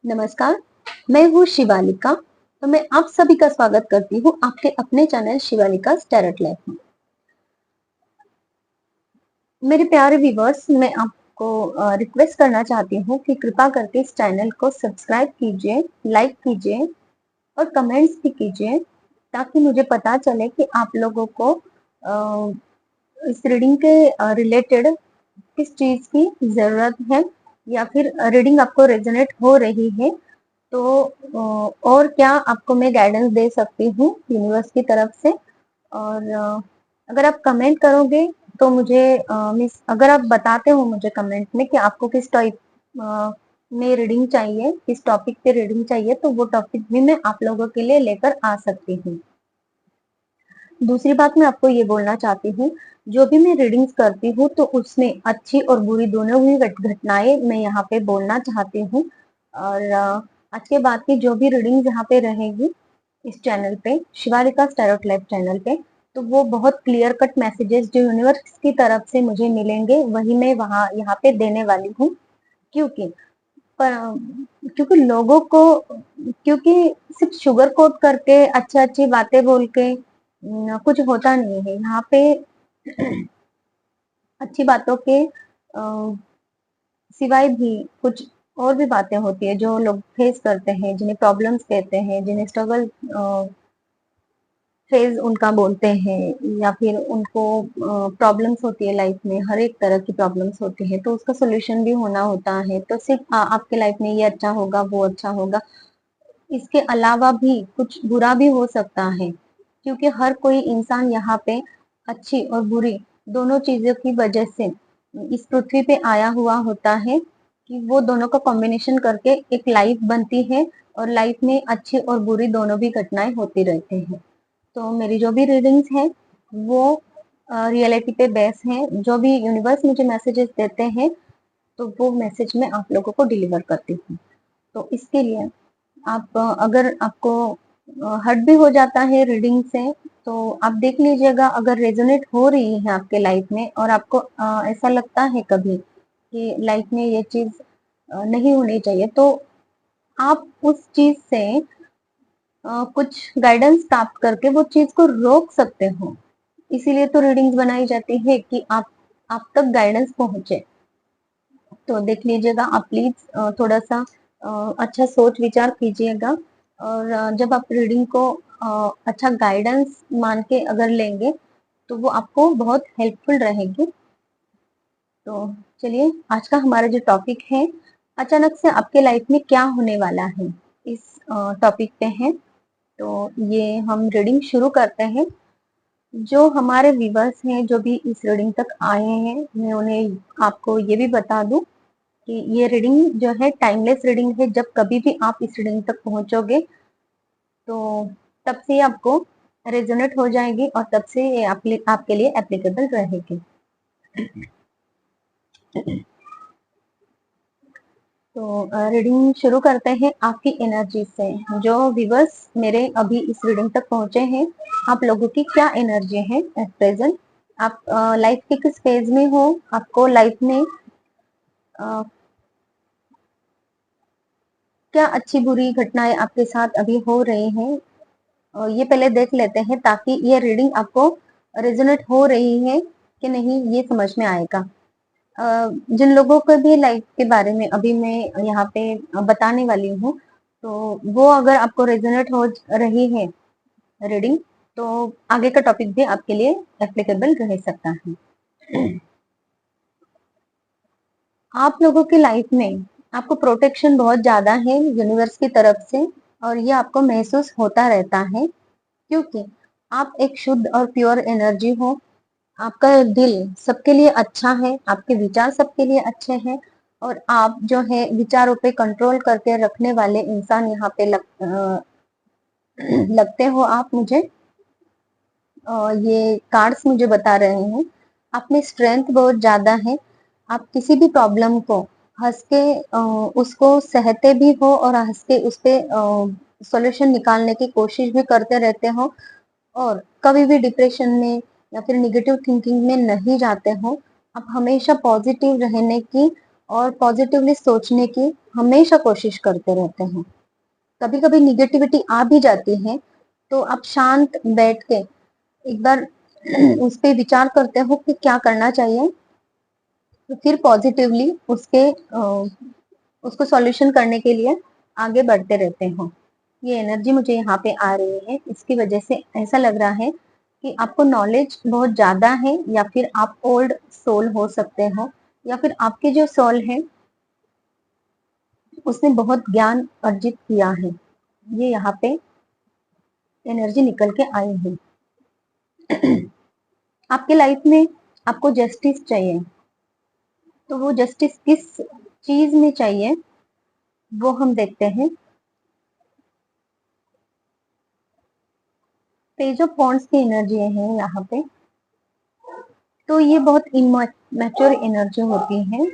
नमस्कार, मैं हूँ शिवालिका। तो मैं आप सभी का स्वागत करती हूँ आपके अपने चैनल शिवालिका टैरोट लाइफ में। मेरे प्यारे व्यूवर्स, मैं आपको रिक्वेस्ट करना चाहती हूँ कि कृपा करके इस चैनल को सब्सक्राइब कीजिए, लाइक कीजिए और कमेंट्स भी कीजिए, ताकि मुझे पता चले कि आप लोगों को इस रीडिंग के रिलेटेड किस चीज की जरूरत है, या फिर रीडिंग आपको रेजोनेट हो रही है तो और क्या आपको मैं गाइडेंस दे सकती हूँ यूनिवर्स की तरफ से। और अगर आप कमेंट करोगे तो मुझे मीन्स अगर आप बताते हो मुझे कमेंट में कि आपको किस टाइप में रीडिंग चाहिए, किस टॉपिक पे रीडिंग चाहिए, तो वो टॉपिक भी मैं आप लोगों के लिए लेकर आ सकती हूँ। दूसरी बात मैं आपको ये बोलना चाहती हूँ, जो भी मैं रीडिंग्स करती हूँ तो उसमें अच्छी और बुरी दोनों ही घटनाएं मैं यहाँ पे बोलना चाहती हूँ। और आज के बाद की जो भी रीडिंग्स यहाँ पे रहेगी इस चैनल पे, शिवालिका टैरोट लाइफ चैनल पे, तो वो बहुत क्लियर कट मैसेजेस जो यूनिवर्स की तरफ से मुझे मिलेंगे वही मैं वहाँ यहाँ पे देने वाली हूँ। क्योंकि पर क्योंकि लोगों को, क्योंकि सिर्फ शुगर कोट करके अच्छी अच्छी बातें बोल के कुछ होता नहीं है यहाँ पे। अच्छी बातों के सिवाय भी कुछ और भी बातें होती है जो लोग फेस करते हैं, जिन्हें प्रॉब्लम्स कहते हैं, जिन्हें स्ट्रगल फेज उनका बोलते हैं, या फिर उनको प्रॉब्लम्स होती है लाइफ में, हर एक तरह की प्रॉब्लम्स होती है तो उसका सोल्यूशन भी होना होता है। तो सिर्फ आपके लाइफ में ये अच्छा होगा वो अच्छा होगा, इसके अलावा भी कुछ बुरा भी हो सकता है। क्योंकि हर कोई इंसान यहाँ पे अच्छी और बुरी दोनों चीजों की वजह से इस पृथ्वी पे आया हुआ होता है, कि वो दोनों का कॉम्बिनेशन करके एक लाइफ बनती है, और लाइफ में अच्छी और बुरी दोनों भी घटनाएं होती रहती हैं। तो मेरी जो भी रीडिंग्स है वो रियलिटी पे बेस है। जो भी यूनिवर्स मुझे मैसेजेस देते हैं तो वो मैसेज मैं आप लोगों को डिलीवर करती हूँ। तो इसके लिए आप अगर आपको हर्ट भी हो जाता है रीडिंग से तो आप देख लीजिएगा। अगर रेजोनेट हो रही है आपके लाइफ में और आपको ऐसा लगता है कभी कि लाइफ में ये चीज नहीं होनी चाहिए, तो आप उस चीज से कुछ गाइडेंस प्राप्त करके वो चीज को रोक सकते हो। इसीलिए तो रीडिंग्स बनाई जाती है कि आप तक गाइडेंस पहुंचे। तो देख लीजिएगा आप प्लीज, थोड़ा सा अच्छा सोच विचार कीजिएगा। और जब आप रीडिंग को अच्छा गाइडेंस मान के अगर लेंगे तो वो आपको बहुत हेल्पफुल रहेगी। तो चलिए, आज का हमारा जो टॉपिक है, अचानक से आपके लाइफ में क्या होने वाला है, इस टॉपिक पे है। तो ये हम रीडिंग शुरू करते हैं। जो हमारे व्यूवर्स हैं जो भी इस रीडिंग तक आए हैं, मैं उन्हें आपको ये भी बता दूं कि ये रीडिंग जो है टाइमलेस रीडिंग है। जब कभी भी आप इस रीडिंग तक पहुंचोगे तो तब से ये आपको रेजोनेट हो जाएगी और तब से ये आपके लिए एप्लीकेबल रहेगी। तो रीडिंग शुरू करते हैं आपकी एनर्जी से। जो व्यूवर्स मेरे अभी इस रीडिंग तक पहुंचे हैं, आप लोगों की क्या एनर्जी है एट प्रेजेंट, आप लाइफ के किस फेज में हो, आपको लाइफ में क्या अच्छी बुरी घटनाएं आपके साथ अभी हो रही हैं, ये पहले देख लेते हैं, ताकि ये रीडिंग आपको रेजोनेट हो रही है कि नहीं ये समझ में आएगा। जिन लोगों को भी लाइफ के बारे में अभी मैं यहाँ पे बताने वाली हूँ, तो वो अगर आपको रेजोनेट हो रही है रीडिंग, तो आगे का टॉपिक भी आपके लिए एप्लीकेबल रह सकता है। आप लोगों की लाइफ में आपको प्रोटेक्शन बहुत ज्यादा है यूनिवर्स की तरफ से, और ये आपको महसूस होता रहता है। क्योंकि आप एक शुद्ध और प्योर एनर्जी हो। आपका दिल सबके लिए अच्छा है, आपके विचार सबके लिए अच्छे हैं, और आप जो है विचारों पे कंट्रोल करके रखने वाले इंसान यहाँ पे लगते हो आप मुझे। ये कार्ड्स मुझे बता रहे हैं आप में स्ट्रेंथ बहुत ज्यादा है। आप किसी भी प्रॉब्लम को हंस के उसको सहते भी हो, और हंस के उस पे सॉल्यूशन निकालने की कोशिश भी करते रहते हो, और कभी भी डिप्रेशन में या फिर निगेटिव थिंकिंग में नहीं जाते हो। आप हमेशा पॉजिटिव रहने की और पॉजिटिवली सोचने की हमेशा कोशिश करते रहते हैं। कभी कभी निगेटिविटी आ भी जाती है, तो आप शांत बैठ के एक बार उस पे विचार करते हो कि क्या करना चाहिए, तो फिर पॉजिटिवली उसको सॉल्यूशन करने के लिए आगे बढ़ते रहते हो। ये एनर्जी मुझे यहाँ पे आ रही है, इसकी वजह से ऐसा लग रहा है कि आपको नॉलेज बहुत ज्यादा है, या फिर आप ओल्ड सोल हो सकते हो, या फिर आपके जो सोल है उसने बहुत ज्ञान अर्जित किया है। ये यहाँ पे एनर्जी निकल के आई है। आपके लाइफ में आपको जस्टिस चाहिए, तो वो जस्टिस किस चीज में चाहिए वो हम देखते हैं। पेज ऑफ वॉन्ड्स की एनर्जी है यहाँ पे, तो ये बहुत इमेच्योर एनर्जी होती है।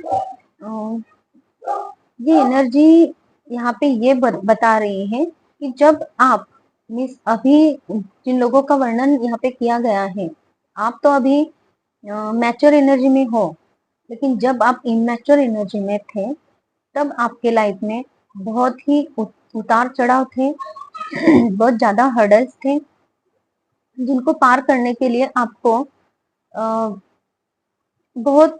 ये एनर्जी यहाँ पे ये बता रही है कि जब आप मीन्स अभी जिन लोगों का वर्णन यहाँ पे किया गया है, आप तो अभी मैच्योर एनर्जी में हो, लेकिन जब आप इमेच्योर एनर्जी में थे तब आपके लाइफ में बहुत ही उतार चढ़ाव थे, बहुत ज्यादा हर्डल्स थे, जिनको पार करने के लिए आपको बहुत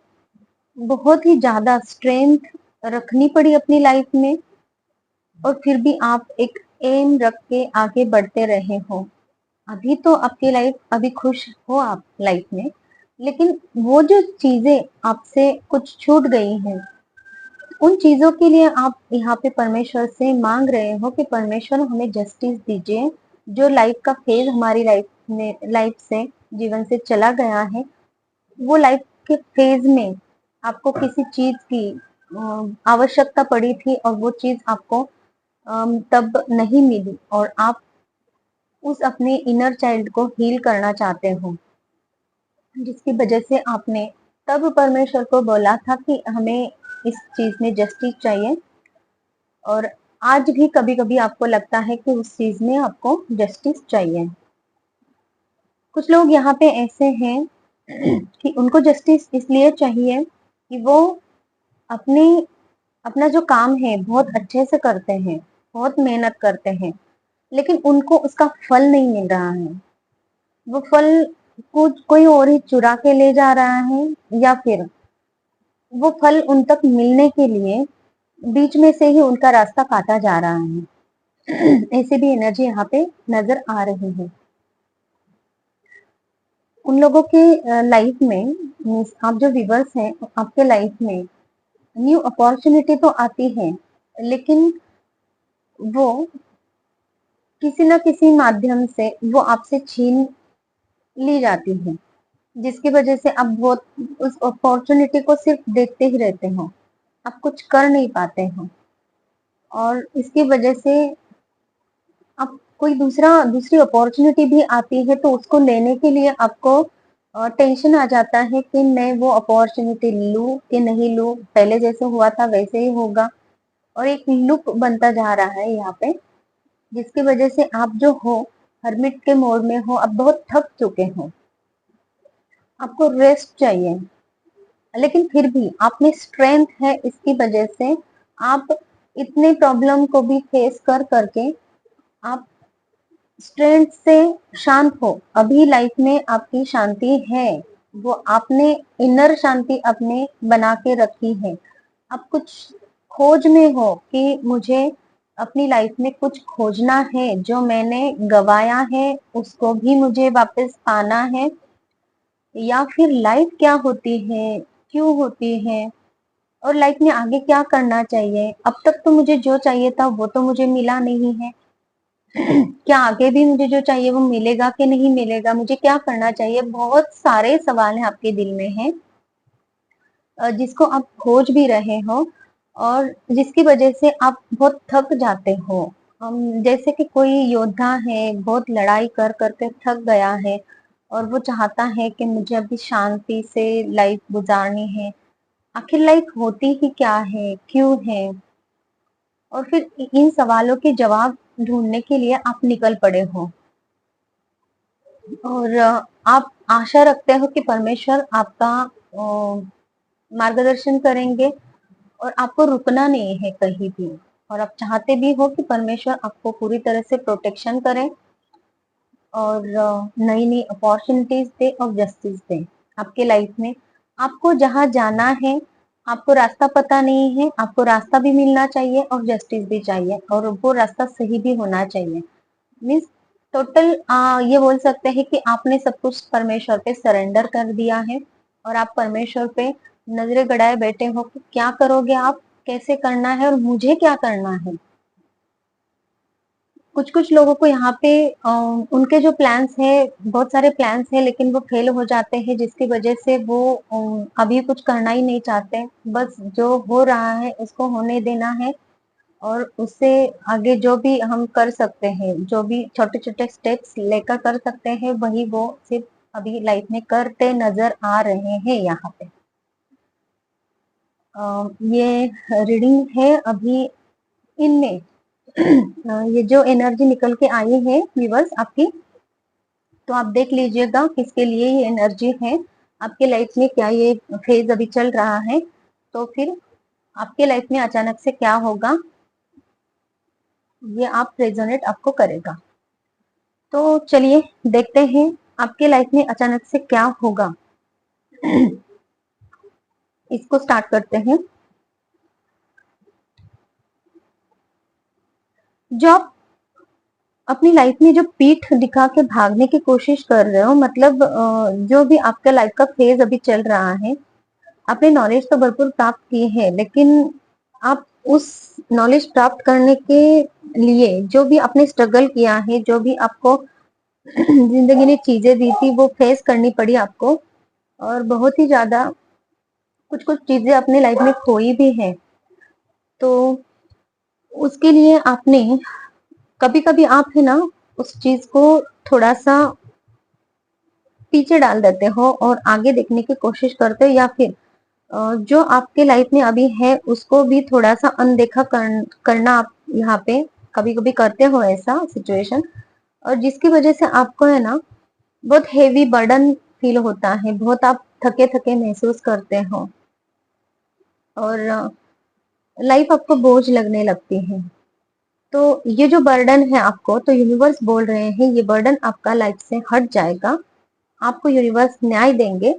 बहुत ही ज्यादा स्ट्रेंथ रखनी पड़ी अपनी लाइफ में, और फिर भी आप एक एम रख के आगे बढ़ते रहे हो। अभी तो आपकी लाइफ अभी खुश हो आप लाइफ में, लेकिन वो जो चीजें आपसे कुछ छूट गई हैं, उन चीजों के लिए आप यहाँ पे परमेश्वर से मांग रहे हो कि परमेश्वर हमें जस्टिस दीजिए। जो लाइफ का फेज हमारी लाइफ से जीवन से चला गया है, वो लाइफ के फेज में आपको किसी चीज की आवश्यकता पड़ी थी, और वो चीज आपको तब नहीं मिली, और आप उस अपने इनर चाइल्ड को हील करना चाहते हो, जिसकी वजह से आपने तब परमेश्वर को बोला था कि हमें इस चीज में जस्टिस चाहिए। और आज भी कभी कभी आपको लगता है कि उस चीज में आपको जस्टिस चाहिए। कुछ लोग यहाँ पे ऐसे हैं कि उनको जस्टिस इसलिए चाहिए कि वो अपने अपना जो काम है बहुत अच्छे से करते हैं, बहुत मेहनत करते हैं, लेकिन उनको उसका फल नहीं मिल रहा है। वो फल को कोई और ही चुरा के ले जा रहा है, या फिर वो फल उन तक मिलने के लिए बीच में से ही उनका रास्ता काटा जा रहा है। ऐसे भी एनर्जी यहाँ पे नजर आ रही है। उन लोगों के लाइफ में means आप जो व्यूवर्स हैं, आपके लाइफ में न्यू अपॉर्चुनिटी तो आती है, लेकिन वो किसी न किसी माध्यम से वो आपसे छीन ली जाती है, जिसकी वजह से आप बहुत उस अपॉर्चुनिटी को सिर्फ देखते ही रहते हो, आप कुछ कर नहीं पाते हो। और इसकी वजह से आप कोई दूसरी अपॉर्चुनिटी भी आती है, तो उसको लेने के लिए आपको टेंशन आ जाता है कि मैं वो अपॉर्चुनिटी लूं कि नहीं लूं, पहले जैसे हुआ था वैसे ही होगा। और एक लूप बनता जा रहा है यहाँ पे, जिसकी वजह से आप जो हो हरमिट के मोड में हो, आप बहुत थक चुके हो, आपको रेस्ट चाहिए, लेकिन फिर भी आप में स्ट्रेंथ है, इसकी वजह से आप इतने प्रॉब्लम को भी फेस कर करके आप स्ट्रेंथ से शांत हो। अभी लाइफ में आपकी शांति है, वो आपने इनर शांति अपने बना के रखी है। आप कुछ खोज में हो कि मुझे अपनी लाइफ में कुछ खोजना है, जो मैंने गवाया है उसको भी मुझे वापस पाना है, या फिर लाइफ क्या होती है, क्यों होती है, और लाइफ में आगे क्या करना चाहिए। अब तक तो मुझे जो चाहिए था वो तो मुझे मिला नहीं है, क्या आगे भी मुझे जो चाहिए वो मिलेगा कि नहीं मिलेगा, मुझे क्या करना चाहिए। बहुत सारे सवाल हैं आपके दिल में हैं, जिसको आप खोज भी रहे हो, और जिसकी वजह से आप बहुत थक जाते हो। जैसे कि कोई योद्धा है, बहुत लड़ाई कर करके थक गया है, और वो चाहता है कि मुझे अभी शांति से लाइफ गुजारनी है। आखिर लाइफ होती ही क्या है, क्यों है, और फिर इन सवालों के जवाब ढूंढने के लिए आप निकल पड़े हो। और आप आशा रखते हो कि परमेश्वर आपका मार्गदर्शन करेंगे, और आपको रुकना नहीं है कहीं भी। और आप चाहते भी हो कि परमेश्वर आपको पूरी तरह से प्रोटेक्शन करे और नई नई अपॉर्चुनिटीज दे और जस्टिस दे आपके लाइफ में। आपको जहां जाना है, आपको रास्ता पता नहीं है, आपको रास्ता भी मिलना चाहिए और जस्टिस भी चाहिए, और वो रास्ता सही भी होना चाहिए। मीन्स टोटल ये बोल सकते हैं कि आपने सब कुछ परमेश्वर पे सरेंडर कर दिया है और आप परमेश्वर पे नजरें गड़ाए बैठे हो कि क्या करोगे आप, कैसे करना है और मुझे क्या करना है। कुछ कुछ लोगों को यहाँ पे उनके जो प्लान्स है, बहुत सारे प्लान्स है, लेकिन वो फेल हो जाते हैं, जिसकी वजह से वो अभी कुछ करना ही नहीं चाहते। बस जो हो रहा है उसको होने देना है और उससे आगे जो भी हम कर सकते हैं, जो भी छोटे छोटे स्टेप्स लेकर कर सकते हैं, वही वो सिर्फ अभी लाइफ में करते नजर आ रहे हैं यहाँ पे। ये रीडिंग है अभी इनमें। ये जो एनर्जी निकल के आई है व्यूअर्स आपकी, तो आप देख लीजिएगा किसके लिए ये एनर्जी है, आपके लाइफ में क्या ये फेज अभी चल रहा है, तो फिर आपके लाइफ में अचानक से क्या होगा ये आप रेजोनेट आपको करेगा। तो चलिए देखते हैं आपके लाइफ में अचानक से क्या होगा। इसको स्टार्ट करते हैं। जो आप अपनी लाइफ में जो पीठ दिखा के भागने की कोशिश कर रहे हो, मतलब जो भी आपका लाइफ का फेज अभी चल रहा है, आपने नॉलेज तो भरपूर प्राप्त की है, लेकिन आप उस नॉलेज प्राप्त करने के लिए जो भी आपने स्ट्रगल किया है, जो भी आपको जिंदगी ने चीजें दी थी, वो फेस करनी पड़ी आपको। और बहुत ही ज्यादा कुछ कुछ चीजें अपनी लाइफ में खोई भी है। तो उसके लिए आपने कभी कभी आप है ना उस चीज को थोड़ा सा पीछे डाल देते हो और आगे देखने की कोशिश करते हो, या फिर जो आपके लाइफ में अभी है उसको भी थोड़ा सा अनदेखा करना आप यहाँ पे कभी कभी करते हो ऐसा सिचुएशन, और जिसकी वजह से आपको है ना बहुत हेवी बर्डन फील होता है, बहुत आप थके थके महसूस करते हो और लाइफ आपको बोझ लगने लगती है। तो ये जो बर्डन है आपको, तो यूनिवर्स बोल रहे हैं ये बर्डन आपका लाइफ से हट जाएगा, आपको यूनिवर्स न्याय देंगे।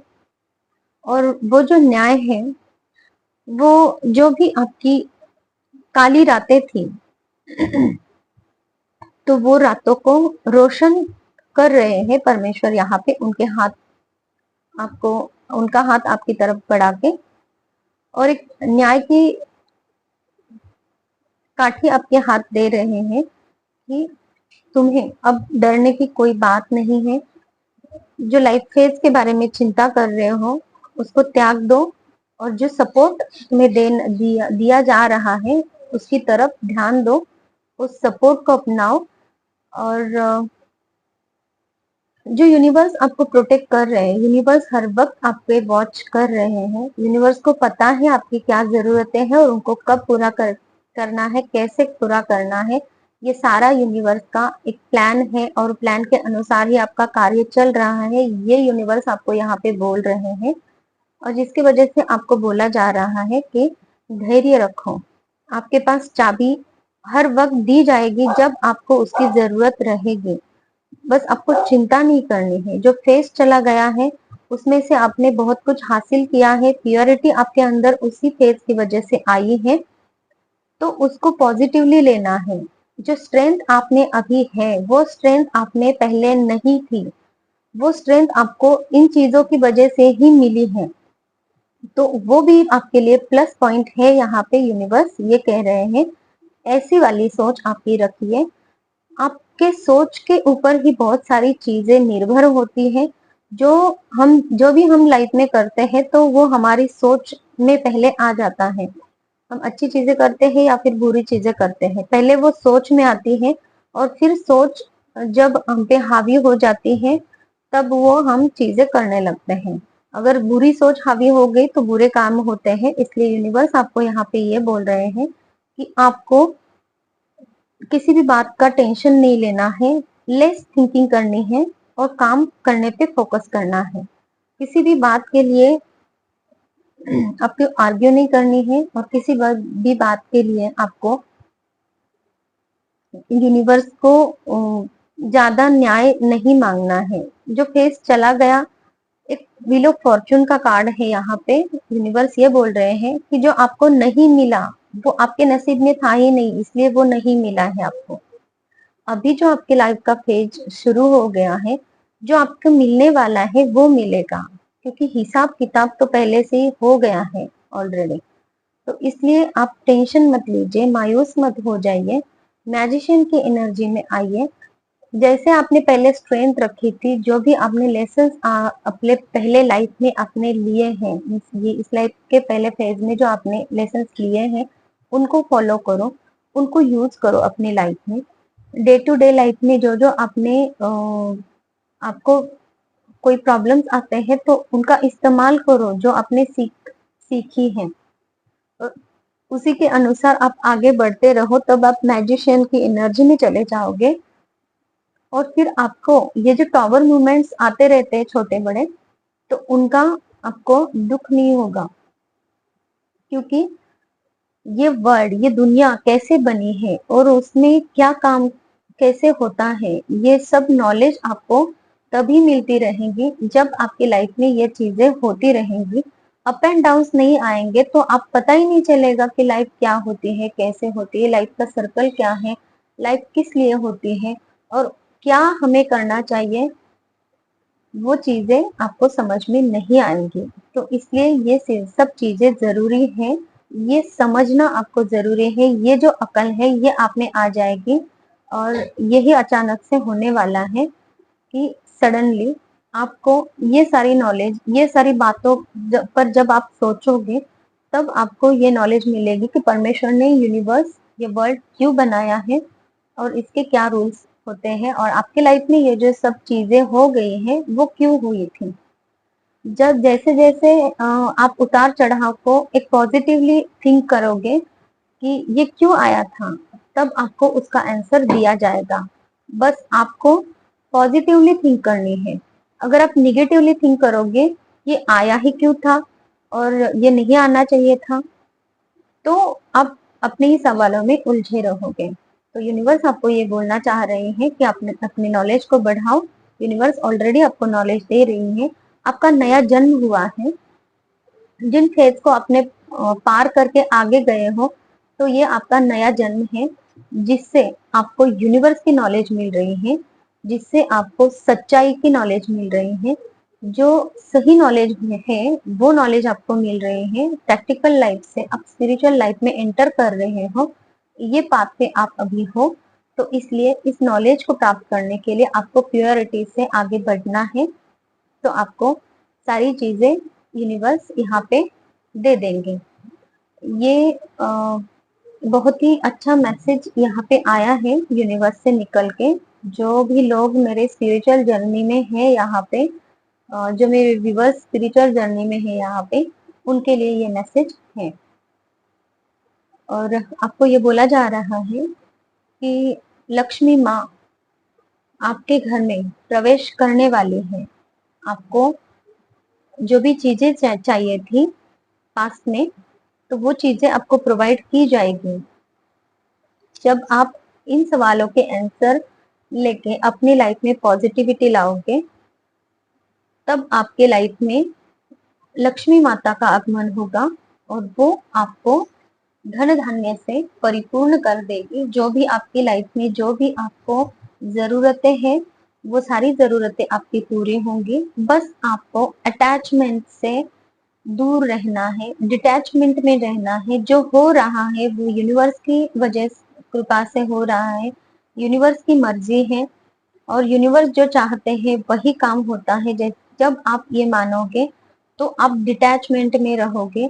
और वो जो न्याय है, वो जो भी आपकी काली रातें थी, तो वो रातों को रोशन कर रहे हैं परमेश्वर यहाँ पे, उनके हाथ आपको, उनका हाथ आपकी तरफ बढ़ा के, और एक न्याय की काठी आपके हाथ दे रहे हैं कि तुम्हें अब डरने की कोई बात नहीं है। जो लाइफ फेज के बारे में चिंता कर रहे हो उसको त्याग दो, और जो सपोर्ट तुम्हें दिया जा रहा है उसकी तरफ ध्यान दो, उस सपोर्ट को अपनाओ। और जो यूनिवर्स आपको प्रोटेक्ट कर रहे हैं, यूनिवर्स हर वक्त आप पे वॉच कर रहे हैं, यूनिवर्स को पता है आपकी क्या जरूरतें हैं और उनको कब पूरा करना है, कैसे पूरा करना है। ये सारा यूनिवर्स का एक प्लान है और प्लान के अनुसार ही आपका कार्य चल रहा है, ये यूनिवर्स आपको यहाँ पे बोल रहे हैं। और जिसकी वजह से आपको बोला जा रहा है कि धैर्य रखो, आपके पास चाबी हर वक्त दी जाएगी जब आपको उसकी जरूरत रहेगी। बस आपको चिंता नहीं करनी है। जो फेज चला गया है उसमें से आपने बहुत कुछ हासिल किया है, प्योरिटी आपके अंदर उसी फेज की वजह से आई है, तो उसको पॉजिटिवली लेना है। जो स्ट्रेंथ आपने अभी है वो स्ट्रेंथ आपने पहले नहीं थी, वो स्ट्रेंथ आपको इन चीजों की वजह से ही मिली है, तो वो भी आपके लिए प्लस पॉइंट है। यहाँ पे यूनिवर्स ये कह रहे हैं ऐसी वाली सोच आपकी रखिए। आपके सोच के ऊपर ही बहुत सारी चीजें निर्भर होती हैं। जो भी हम लाइफ में करते हैं तो वो हमारी सोच में पहले आ जाता है। हम अच्छी चीजें करते हैं या फिर बुरी चीजें करते हैं, पहले वो सोच में आती है, और फिर सोच जब हम पे हावी हो जाती है तब वो हम चीजें करने लगते हैं। अगर बुरी सोच हावी हो गई तो बुरे काम होते हैं। इसलिए यूनिवर्स आपको यहाँ पे ये बोल रहे हैं कि आपको किसी भी बात का टेंशन नहीं लेना है, लेस थिंकिंग करनी है और काम करने पे फोकस करना है। किसी भी बात के लिए आपको आर्ग्यू नहीं करनी है और किसी भी बात के लिए आपको यूनिवर्स को ज्यादा न्याय नहीं मांगना है। जो फेस चला गया, एक व्हील ऑफ फॉर्चून का कार्ड है यहाँ पे। यूनिवर्स ये बोल रहे हैं कि जो आपको नहीं मिला वो आपके नसीब में था ही नहीं, इसलिए वो नहीं मिला है आपको। अभी जो आपके लाइफ का फेज शुरू हो गया है, जो आपको मिलने वाला है वो मिलेगा, क्योंकि हिसाब किताब तो पहले से ही हो गया है ऑलरेडी। तो इसलिए आप टेंशन मत लीजिए, मायूस मत हो जाइए, मैजिशियन की एनर्जी में आइए। जैसे आपने पहले स्ट्रेंथ रखी थी, जो भी आपने लेसन्स अपने पहले लाइफ में आपने लिए हैं, ये इस लाइफ के पहले फेज में जो आपने लेसन्स लिए हैं, उनको फॉलो करो, उनको यूज करो अपनी लाइफ में। डे टू डे लाइफ में जो जो आपने आपको कोई प्रॉब्लम्स आते हैं तो उनका इस्तेमाल करो, जो आपने सीखी है। उसी के अनुसार आप आगे बढ़ते रहो, तब आप मैजिशियन की एनर्जी में चले जाओगे। और फिर आपको ये जो टॉवर मूवमेंट्स आते रहते हैं छोटे बड़े, तो उनका आपको दुख नहीं होगा, क्योंकि ये वर्ल्ड, ये दुनिया कैसे बनी है और उसमें क्या काम कैसे होता है, ये सब नॉलेज आपको तभी मिलती रहेगी जब आपकी लाइफ में ये चीजें होती रहेंगी। अप एंड डाउन्स नहीं आएंगे तो आप पता ही नहीं चलेगा कि लाइफ क्या होती है, कैसे होती है, लाइफ का सर्कल क्या है, लाइफ किस लिए होती है और क्या हमें करना चाहिए, वो चीजें आपको समझ में नहीं आएंगी। तो इसलिए ये सब चीजें जरूरी है, ये समझना आपको जरूरी है। ये जो अकल है ये आप में आ जाएगी, और यही अचानक से होने वाला है कि सडनली आपको ये सारी नॉलेज, ये सारी बातों पर जब आप सोचोगे, तब आपको ये नॉलेज मिलेगी कि परमेश्वर ने यूनिवर्स, ये वर्ल्ड क्यों बनाया है और इसके क्या रूल्स होते हैं, और आपके लाइफ में ये जो सब चीजें हो गई हैं वो क्यों हुई थी। जब जैसे जैसे आप उतार चढ़ाव को एक पॉजिटिवली थिंक करोगे कि ये क्यों आया था, तब आपको उसका आंसर दिया जाएगा। बस आपको पॉजिटिवली थिंक करनी है। अगर आप निगेटिवली थिंक करोगे, ये आया ही क्यों था और ये नहीं आना चाहिए था, तो आप अपने ही सवालों में उलझे रहोगे। तो यूनिवर्स आपको ये बोलना चाह रहे हैं कि आपने अपने नॉलेज को बढ़ाओ। यूनिवर्स ऑलरेडी आपको नॉलेज दे रही है। आपका नया जन्म हुआ है, जिन फेज को आपने पार करके आगे गए हो, तो ये आपका नया जन्म है, जिससे आपको यूनिवर्स की नॉलेज मिल रही है, जिससे आपको सच्चाई की नॉलेज मिल रही है। जो सही नॉलेज है वो नॉलेज आपको मिल रही है। प्रैक्टिकल लाइफ से आप स्पिरिचुअल लाइफ में एंटर कर रहे हो, ये पाथ पे आप अभी हो। तो इसलिए इस नॉलेज को प्राप्त करने के लिए आपको प्योरिटी से आगे बढ़ना है। तो आपको सारी चीजें यूनिवर्स यहाँ पे दे देंगे। ये बहुत ही अच्छा मैसेज यहाँ पे आया है यूनिवर्स से निकल के। जो भी लोग मेरे स्पिरिचुअल जर्नी में है यहाँ पे, जो मेरे व्यूवर्स स्पिरिचुअल जर्नी में है यहाँ पे, उनके लिए ये मैसेज है। और आपको ये बोला जा रहा है कि लक्ष्मी माँ आपके घर में प्रवेश करने वाली है। आपको जो भी चीजें चाहिए थी पास्ट में, तो वो चीजें आपको प्रोवाइड की जाएगी। जब आप इन सवालों के आंसर लेके अपनी लाइफ में पॉजिटिविटी लाओगे, तब आपके लाइफ में लक्ष्मी माता का आगमन होगा और वो आपको धन धान्य से परिपूर्ण कर देगी। जो भी आपकी लाइफ में जो भी आपको जरूरतें हैं, वो सारी जरूरतें आपकी पूरी होंगी। बस आपको अटैचमेंट से दूर रहना है, डिटैचमेंट में रहना है। जो हो रहा है वो यूनिवर्स की वजह कृपा से हो रहा है, यूनिवर्स की मर्जी है, और यूनिवर्स जो चाहते हैं वही काम होता है। जब आप ये मानोगे तो आप डिटैचमेंट में रहोगे।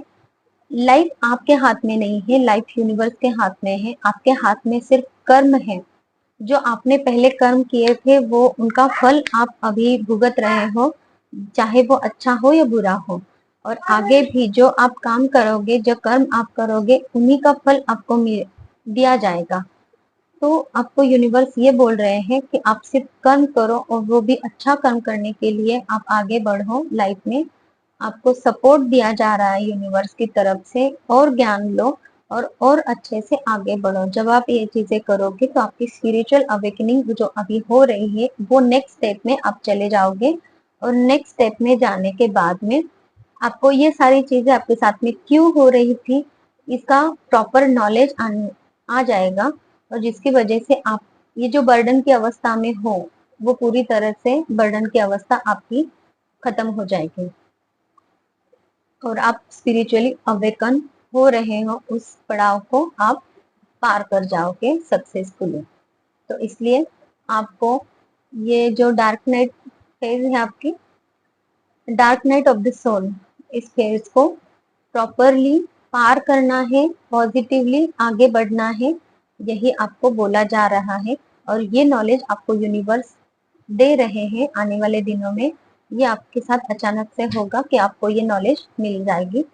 लाइफ आपके हाथ में नहीं है, लाइफ यूनिवर्स के हाथ में है। आपके हाथ में सिर्फ कर्म है। जो आपने पहले कर्म किए थे वो उनका फल आप अभी भुगत रहे हो, चाहे वो अच्छा हो या बुरा हो। और आगे भी जो आप काम करोगे, जो कर्म आप करोगे, उन्हीं का फल आपको दिया जाएगा। तो आपको यूनिवर्स ये बोल रहे हैं कि आप सिर्फ कर्म करो, और वो भी अच्छा कर्म करने के लिए आप आगे बढ़ो लाइफ में। आपको सपोर्ट दिया जा रहा है यूनिवर्स की तरफ से, और ज्ञान लो और अच्छे से आगे बढ़ो। जब आप ये चीजें करोगे तो आपकी स्पिरिचुअल अवेकनिंग जो अभी हो रही है वो नेक्स्ट स्टेप में आप चले जाओगे, और नेक्स्ट स्टेप में जाने के बाद में आपको ये सारी चीजें आपके साथ में क्यों हो रही थी इसका प्रॉपर नॉलेज आ जाएगा, और जिसकी वजह से आप ये जो बर्डन की अवस्था में हो वो पूरी तरह से बर्डन की अवस्था आपकी खत्म हो जाएगी, और आप स्पिरिचुअली अवेकन हो रहे हो, उस पड़ाव को आप पार कर जाओगे सक्सेसफुली। तो इसलिए आपको ये जो डार्क नाइट फेज है आपकी, dark night of the soul, इस फेज को प्रॉपरली पार करना है, पॉजिटिवली आगे बढ़ना है, यही आपको बोला जा रहा है। और ये नॉलेज आपको यूनिवर्स दे रहे हैं आने वाले दिनों में। ये आपके साथ अचानक से होगा कि आपको ये नॉलेज मिल जाएगी।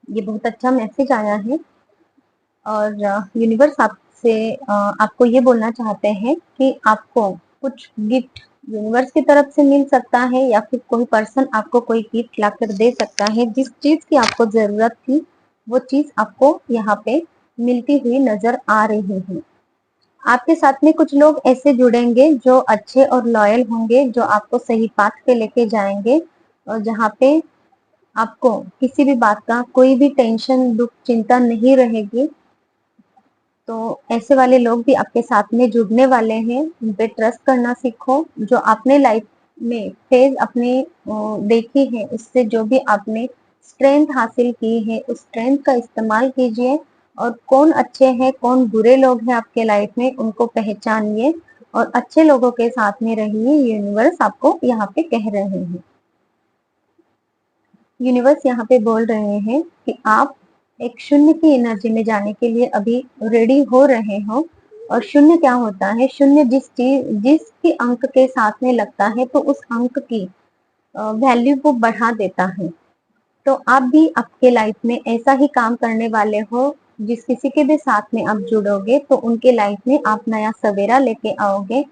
ये बहुत अच्छा मैसेज आया है, और यूनिवर्स आपसे आपको ये बोलना चाहते हैं कि आपको कुछ गिफ्ट यूनिवर्स की तरफ से मिल सकता है, या फिर कोई पर्सन आपको कोई गिफ्ट लाकर दे सकता है। जिस चीज की आपको जरूरत थी वो चीज आपको यहाँ पे मिलती हुई नजर आ रही है। आपके साथ में कुछ लोग ऐसे जुड़ेंगे जो अच्छे और लॉयल होंगे, जो आपको सही पाथ पे लेके जाएंगे, और जहाँ पे आपको किसी भी बात का कोई भी टेंशन दुख चिंता नहीं रहेगी। तो ऐसे वाले लोग भी आपके साथ में जुड़ने वाले हैं। उन पे ट्रस्ट करना सीखो। जो आपने लाइफ में फेज अपने देखी है, उससे जो भी आपने स्ट्रेंथ हासिल की है उस स्ट्रेंथ का इस्तेमाल कीजिए, और कौन अच्छे हैं कौन बुरे लोग हैं आपके लाइफ में उनको पहचानिए, और अच्छे लोगों के साथ में रहिए। यूनिवर्स आपको यहाँ पे कह रहे हैं, यूनिवर्स यहाँ पे बोल रहे हैं कि आप एक शून्य की एनर्जी में जाने के लिए अभी रेडी हो रहे हो। और शून्य क्या होता है? शून्य जिसकी अंक के साथ में लगता है तो उस अंक की वैल्यू को बढ़ा देता है। तो आप भी आपके लाइफ में ऐसा ही काम करने वाले हो। जिस किसी के भी साथ में आप जुड़ोगे तो उनके लाइफ में आप नया सवेरा लेके आओगे,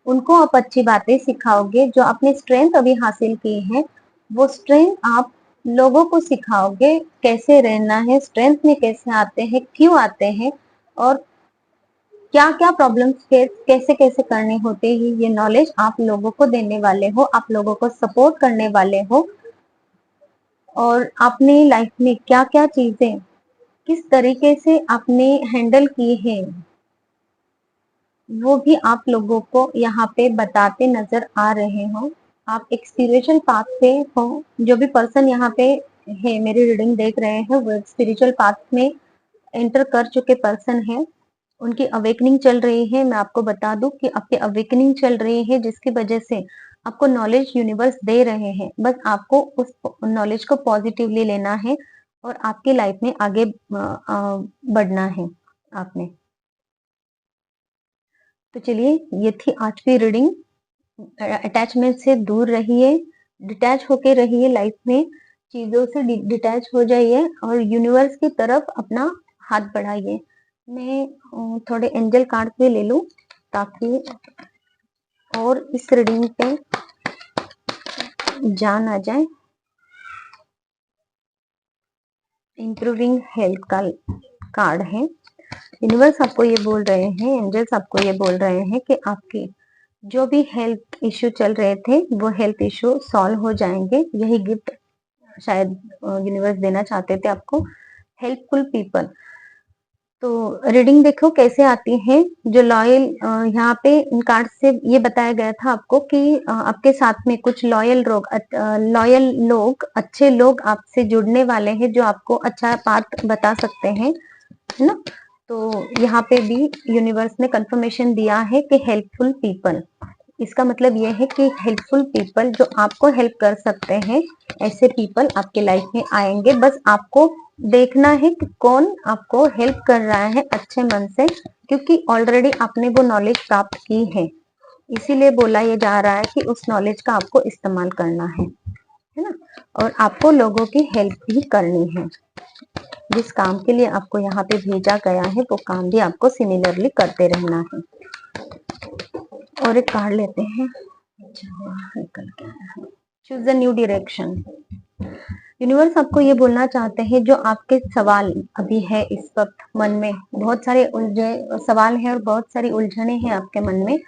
उनको आप अच्छी बातें सिखाओगे। जो आपने स्ट्रेंथ अभी हासिल की है वो स्ट्रेंथ आप लोगों को सिखाओगे, कैसे रहना है, स्ट्रेंथ में कैसे आते हैं, क्यों आते हैं, और क्या क्या प्रॉब्लम्स फेस कैसे कैसे करने होते हैं। ये नॉलेज आप लोगों को देने वाले हो, आप लोगों को सपोर्ट करने वाले हो, और आपने लाइफ में क्या क्या चीजें किस तरीके से आपने हैंडल की है वो भी आप लोगों को यहाँ पे बताते नजर आ रहे हो। आप एक स्पिरिचुअल पाथ पे हो। जो भी पर्सन यहाँ पे है मेरी रीडिंग देख रहे हैं वो एक स्पिरिचुअल पाथ में एंटर कर चुके पर्सन है। उनकी अवेकनिंग चल रही है। मैं आपको बता दूं कि आपकी अवेकनिंग चल रही है, जिसकी वजह से आपको नॉलेज यूनिवर्स दे रहे हैं। बस आपको उस नॉलेज को पॉजिटिवली लेना है और आपकी लाइफ में आगे बढ़ना है आपने। तो चलिए, ये थी आज की रीडिंग। अटैचमेंट से दूर रहिए, डिटैच होके रहिए, लाइफ में चीजों से डिटैच हो जाइए और यूनिवर्स की तरफ अपना हाथ बढ़ाइए। मैं थोड़े एंजल कार्ड भी ले लूं ताकि और इस रीडिंग पे जान आ जाए। इंप्रूविंग हेल्थ का कार्ड है। यूनिवर्स आपको ये बोल रहे हैं, एंजल्स आपको ये बोल रहे हैं कि आपके जो भी हेल्थ इश्यू चल रहे थे वो हेल्थ इश्यू सॉल्व हो जाएंगे। यही गिफ्ट शायद यूनिवर्स देना चाहते थे आपको। हेल्पफुल पीपल, तो रीडिंग देखो कैसे आती है। जो लॉयल, यहाँ पे इन कार्ड से ये बताया गया था आपको कि आपके साथ में कुछ लॉयल लोग, अच्छे लोग आपसे जुड़ने वाले हैं जो आपको अच्छा पाथ बता सकते हैं, है ना। तो यहाँ पे भी यूनिवर्स ने कंफर्मेशन दिया है कि हेल्पफुल पीपल, इसका मतलब ये है कि हेल्पफुल पीपल जो आपको हेल्प कर सकते हैं, ऐसे पीपल आपके लाइफ में आएंगे। बस आपको देखना है कि कौन आपको हेल्प कर रहा है अच्छे मन से, क्योंकि ऑलरेडी आपने वो नॉलेज प्राप्त की है। इसीलिए बोला ये जा रहा है कि उस नॉलेज का आपको इस्तेमाल करना है ना। और आपको लोगों की हेल्प भी करनी है। जिस काम के लिए आपको यहाँ पे भेजा गया है वो काम भी आपको सिमिलरली करते रहना है। और एक कार्ड लेते हैं। अच्छा, निकल गया है। Choose a new direction. Universe आपको ये बोलना चाहते हैं, जो आपके सवाल अभी है इस वक्त मन में, बहुत सारे उलझे सवाल है और बहुत सारी उलझने हैं आपके मन में,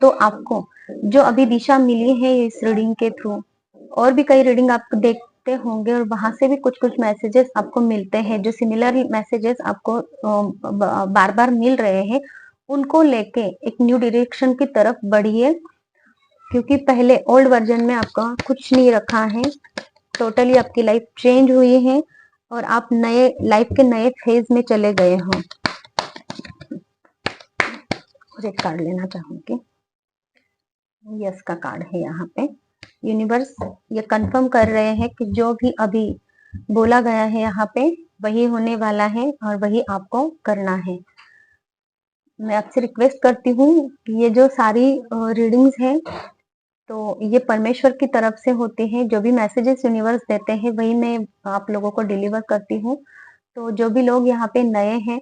तो आपको जो अभी दिशा मिली है इस रीडिंग के थ्रू, और भी कई रीडिंग आप देखते होंगे और वहां से भी कुछ कुछ मैसेजेस आपको मिलते हैं, जो सिमिलर मैसेजेस आपको बार बार मिल रहे हैं, उनको लेके एक न्यू डायरेक्शन की तरफ बढ़िए, क्योंकि पहले ओल्ड वर्जन में आपका कुछ नहीं रखा है, टोटली आपकी लाइफ चेंज हुई है और आप नए लाइफ के नए फेज में चले गए हो। और एक कार्ड लेना चाहूंगी, यस का कार्ड है यहाँ पे। यूनिवर्स ये कंफर्म कर रहे हैं कि जो भी अभी बोला गया है यहाँ पे वही होने वाला है और वही आपको करना है। मैं आपसे रिक्वेस्ट करती हूँ कि ये जो सारी रीडिंग्स हैं, तो ये परमेश्वर की तरफ से होते हैं, जो भी मैसेजेस यूनिवर्स देते हैं वही मैं आप लोगों को डिलीवर करती हूँ। तो जो भी लोग यहाँ पे नए हैं,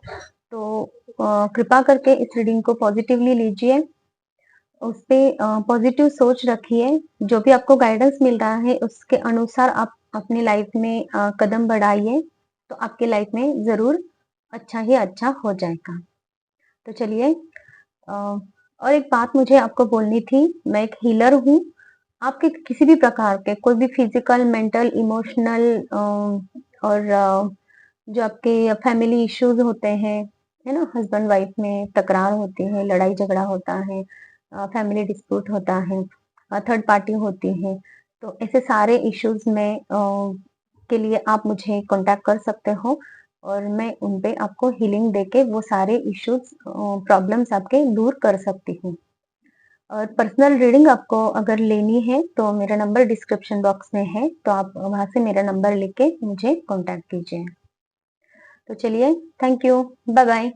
तो कृपा करके इस रीडिंग को पॉजिटिवली लीजिए, उस पे पॉजिटिव सोच रखिए, जो भी आपको गाइडेंस मिल रहा है उसके अनुसार आप अपनी लाइफ में कदम बढ़ाइए, तो आपके लाइफ में जरूर अच्छा ही अच्छा हो जाएगा। तो चलिए, और एक बात मुझे आपको बोलनी थी, मैं एक हीलर हूँ। आपके किसी भी प्रकार के कोई भी फिजिकल, मेंटल, इमोशनल और जो आपके फैमिली इश्यूज होते हैं, है ना, हस्बैंड वाइफ में तकरार होती है, लड़ाई झगड़ा होता है, फैमिली डिस्प्यूट होता है, थर्ड पार्टी होती है, तो ऐसे सारे इश्यूज में के लिए आप मुझे कांटेक्ट कर सकते हो और मैं उन पे आपको हीलिंग देके वो सारे इश्यूज, प्रॉब्लम्स आपके दूर कर सकती हूँ। और पर्सनल रीडिंग आपको अगर लेनी है तो मेरा नंबर डिस्क्रिप्शन बॉक्स में है, तो आप वहां से मेरा नंबर लेके मुझे कांटेक्ट कीजिए। तो चलिए, थैंक यू, बाय बाय।